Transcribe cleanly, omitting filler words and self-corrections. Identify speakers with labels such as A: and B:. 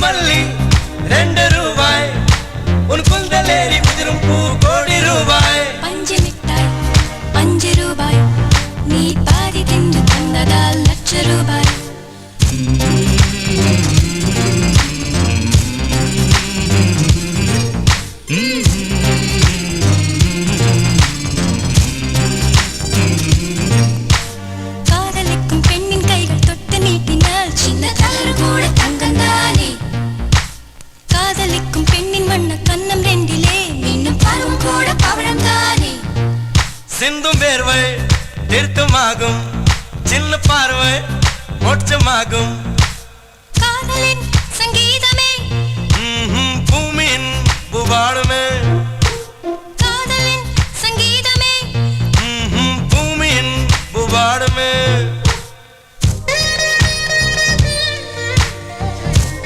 A: மல்லி 2 ரூபாய் உன் குந்தலேறி குதிரும் பூ கோடி ரூபாய்
B: பஞ்சு மிட்டாய் 5 ரூபாய் நீ பாதி தின்று தந்ததால் லட்ச ரூபாய் காதலிக்கும் பெண்ணின் கைகள் தொட்டு நீட்டினால் சின்ன தளறு கூட தங்கந்தானே காதலிக்கும் பெண்ணின் வண்ண கண்ணம் ரெண்டிலே இன்னும் பருவம் கூட பவழம் தானே
A: சிந்தும் வேர்வை தீர்த்தமாகும் சின்ன பார்வை மோட்சமாகும்